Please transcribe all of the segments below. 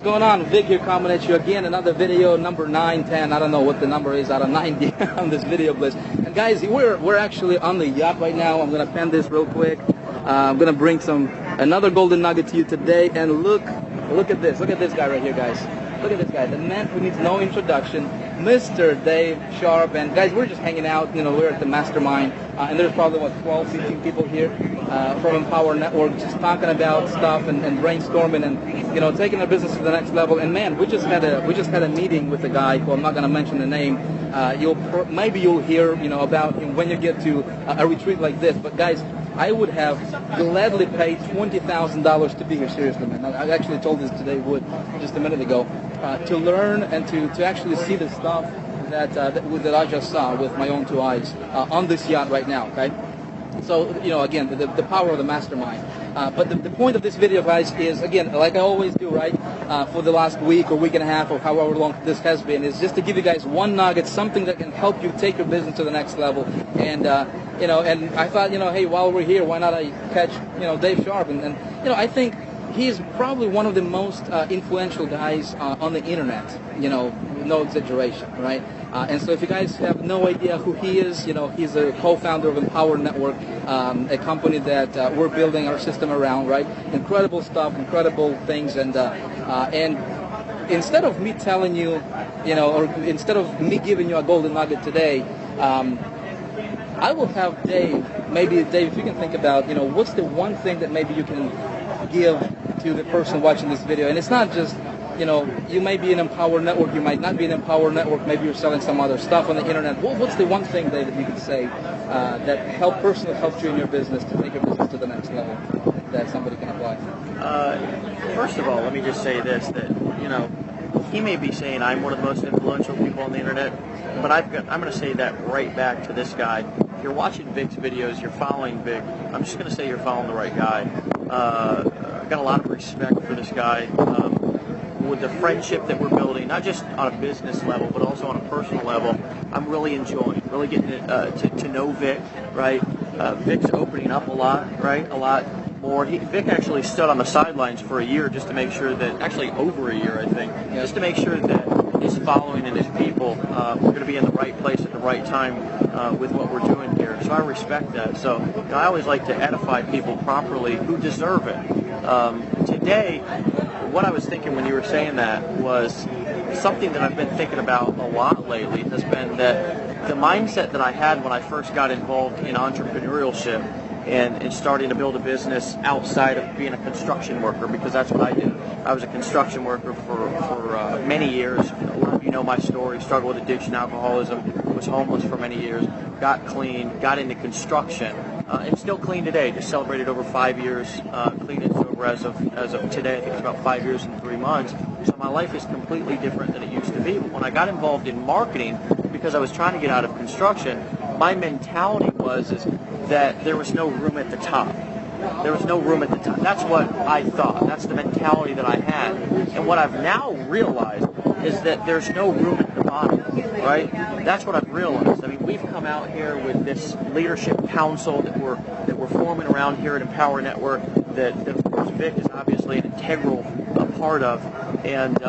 What's going on? Vic here coming at you again, another video, number 9, 10, I don't know what the number is out of 90 on this video list. And guys, we're actually on the yacht right now. I'm going to pen this real quick. I'm going to bring another golden nugget to you today. And look at this guy right here, guys. Look at this guy, the man who needs no introduction, Mr. Dave Sharp. And guys, we're just hanging out, we're at the mastermind, and there's probably, 12, 15 people here from Empower Network just talking about stuff and brainstorming and, taking our business to the next level. And man, we just had a meeting with a guy who I'm not going to mention the name. Maybe you'll hear, about him when you get to a retreat like this. But guys, I would have gladly paid $20,000 to be here, seriously, man. I actually told this to David just a minute ago, to learn and to actually see the stuff that I just saw with my own 2 eyes on this yacht right now, okay? So, again, the power of the mastermind. But the point of this video, guys, is, again, like I always do, right, for the last week or week and a half or however long this has been, is just to give you guys one nugget, something that can help you take your business to the next level. And, and I thought, hey, while we're here, why not I catch, Dave Sharp? And I think he's probably one of the most influential guys on the internet, no exaggeration, right? And so if you guys have no idea who he is, he's a co-founder of Empower Network, a company that we're building our system around, right? Incredible stuff, incredible things, and instead of me telling you, or instead of me giving you a golden nugget today, I will have Dave, if you can think about, what's the one thing that maybe you can give to the person watching this video. And it's not just, you may be an Empower Network, you might not be an Empower Network, maybe you're selling some other stuff on the internet. What's the one thing, David, you can say that personally helped you in your business to take your business to the next level that somebody can apply? First of all, let me just say this, that, he may be saying I'm one of the most influential people on the internet, but I'm going to say that right back to this guy. If you're watching Vic's videos, you're following Vic, I'm just going to say you're following the right guy. I've got a lot of respect for this guy. With the friendship that we're building, not just on a business level, but also on a personal level, I'm really enjoying, really getting to know Vic, right? Vic's opening up a lot, right? A lot more. Vic actually stood on the sidelines for a year just to make sure that, actually over a year, I think, just to make sure that his following and his people were going to be in the right place at the right time with what we're doing here. So I respect that. So I always like to edify people properly who deserve it. Today, what I was thinking when you were saying that was something that I've been thinking about a lot lately has been that the mindset that I had when I first got involved in entrepreneurship and starting to build a business outside of being a construction worker, because that's what I did. I was a construction worker for many years. A lot of you know my story, struggled with addiction, alcoholism, was homeless for many years, got clean, got into construction, and still clean today. Just celebrated over 5 years clean and sober as of today. I think it's about 5 years and 3 months. So my life is completely different than it used to be. But when I got involved in marketing, because I was trying to get out of construction, my mentality was that there was no room at the top. There was no room at the top. That's what I thought. That's the mentality that I had. And what I've now realized is that there's no room at the bottom, right? That's what I've realized. I mean, we've come out here with this leadership council that we're forming around here at Empower Network that of course Vic is obviously an integral part of. And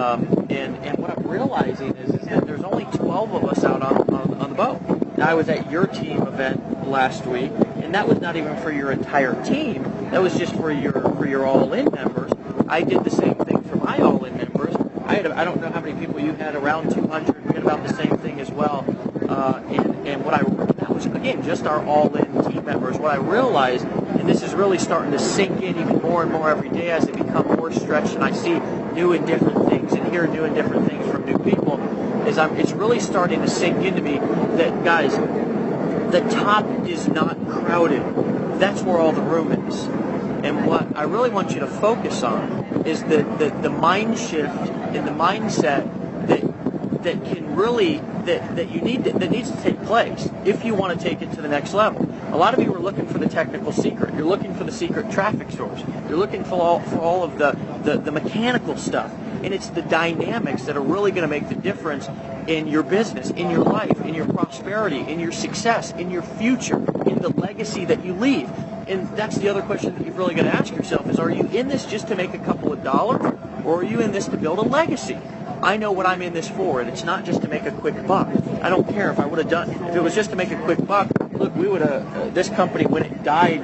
what I'm realizing is that there's only 12 of us out on the boat. Now, I was at your team event last week, and that was not even for your entire team. That was just for your all-in members. I did the same thing for my all-in members. I don't know how many people you had, around 200. We had about the same thing as well. And that was, again, just our all-in team members. What I realized, and this is really starting to sink in even more and more every day as I become more stretched and I see new and different things and hear new and different things from new people, it's really starting to sink into me that, guys, the top is not crowded. That's where all the room is. And what I really want you to focus on is the mind shift and the mindset that can really that needs to take place if you want to take it to the next level. A lot of you are looking for the technical secret. You're looking for the secret traffic source. You're looking for all of the mechanical stuff. And it's the dynamics that are really going to make the difference in your business, in your life, in your prosperity, in your success, in your future, in the legacy that you leave. and that's the other question that you've really got to ask yourself is, are you in this just to make a couple of dollars, or are you in this to build a legacy? I know what I'm in this for, and it's not just to make a quick buck. I don't care if if it was just to make a quick buck, look, we would have, this company, when it died,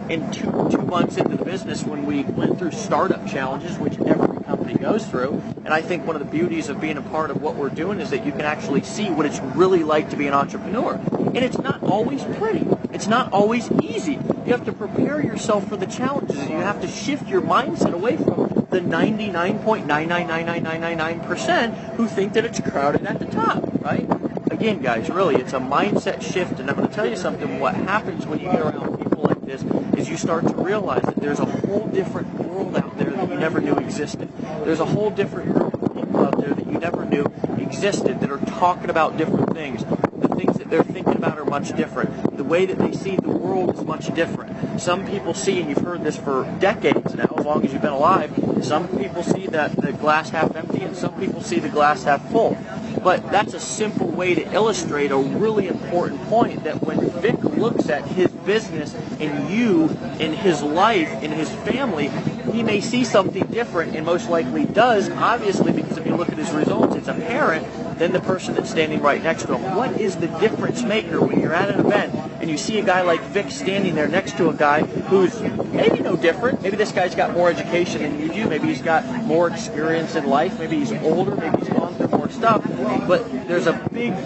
in two months into the business, when we went through startup challenges, which every company goes through, and I think one of the beauties of being a part of what we're doing is that you can actually see what it's really like to be an entrepreneur. And it's not always pretty. It's not always easy. You have to prepare yourself for the challenges, and you have to shift your mindset away from the 99.9999999% who think that it's crowded at the top, right? Again, guys, really, it's a mindset shift, and I'm going to tell you something. What happens when you get around people like this is you start to realize that there's a whole different world out there that you never knew existed. There's a whole different group of people out there that you never knew existed that are talking about different things. The things that they're thinking about are much different. The way that they see the world is much different. Some people see, and you've heard this for decades now, as long as you've been alive, some people see that the glass half empty, and some people see the glass half full. But that's a simple way to illustrate a really important point, that when Vic looks at his business and you and his life and his family, he may see something different, and most likely does, obviously, because if you look at his results, it's apparent, than the person that's standing right next to him. What is the difference maker when you're at an event and you see a guy like Vic standing there next to a guy who's maybe no different? Maybe this guy's got more education than you do. Maybe he's got more experience in life. Maybe he's older. Maybe he's gone through more stuff. But there's a big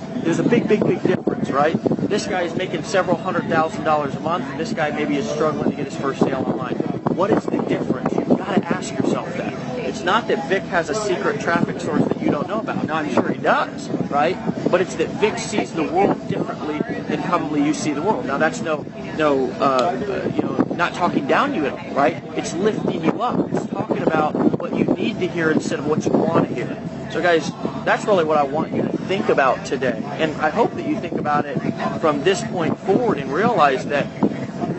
difference, right? This guy is making several $100,000 a month, and this guy maybe is struggling to get his first sale online. What is the difference? You've got to ask yourself that. It's not that Vic has a secret traffic source that you don't know about. Now, I'm sure he does, right? But it's that Vic sees the world differently than probably you see the world. Now, that's not talking down you at all, right? It's lifting you up. It's talking about what you need to hear instead of what you want to hear. So, guys, that's really what I want you to think about today. And I hope that you think about it from this point forward and realize that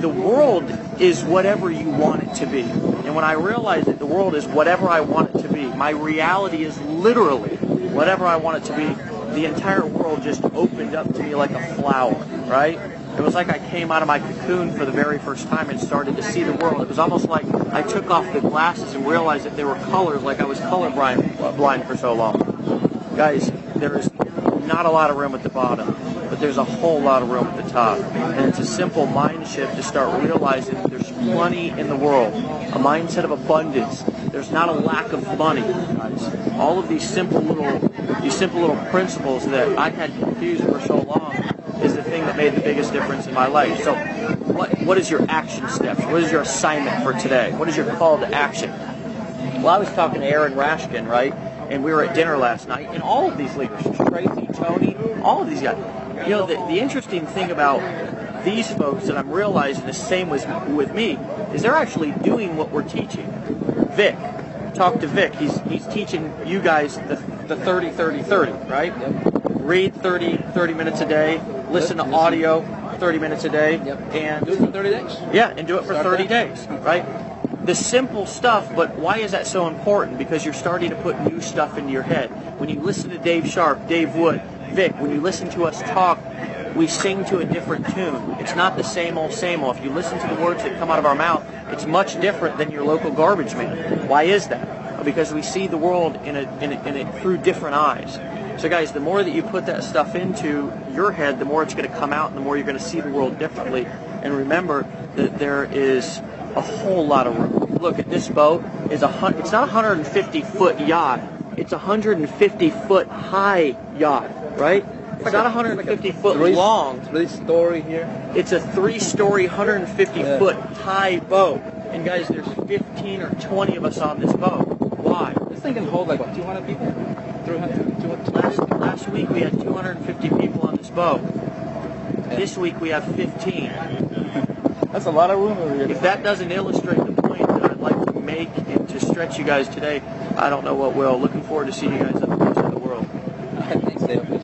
the world is whatever you want it to be. And when I realize that the world is whatever I want it to be, my reality is literally whatever I want it to be, the entire world just opened up to me like a flower, right? It was like I came out of my cocoon for the very first time and started to see the world. It was almost like I took off the glasses and realized that there were colors, like I was blind for so long. Guys, there is not a lot of room at the bottom, but there's a whole lot of room at the top. And it's a simple mind shift to start realizing that there's plenty in the world, a mindset of abundance. There's not a lack of money, guys. All of these simple little principles that I had confused for so long is the thing that made the biggest difference in my life. So what is your action steps? What is your assignment for today? What is your call to action? Well, I was talking to Aaron Rashkin, right? And we were at dinner last night, and all of these leaders, Tracy, Tony, all of these guys, the interesting thing about these folks that I'm realizing the same with me is they're actually doing what we're teaching. Vic, talk to Vic. He's teaching you guys the 30-30-30, right? Yep. Read 30 minutes a day, listen to audio 30 minutes a day, and do it for 30 days. Yeah, and do it for 30 days, right? The simple stuff, but why is that so important? Because you're starting to put new stuff into your head. When you listen to Dave Sharp, Dave Wood, Vic, when you listen to us talk, we sing to a different tune. It's not the same old, same old. If you listen to the words that come out of our mouth, it's much different than your local garbage man. Why is that? Because we see the world in it through different eyes. So, guys, the more that you put that stuff into your head, the more it's going to come out, and the more you're going to see the world differently. And remember that there is a whole lot of room. Look at this boat. It's not a 150-foot yacht. It's a 150-foot high yacht, right? It's not 150-foot long. 3-story here. It's a 3-story, 150-foot high boat. And guys, there's 15 or 20 of us on this boat. Why? This thing can hold like, what, 200 people? 300, 200. Last week we had 250 people on this boat. Yeah. This week we have 15. That's a lot of room over here. If that doesn't illustrate the point that I'd like to make and to stretch you guys today, I don't know what will. Looking forward to seeing you guys at the rest of the world. Thanks, Dave.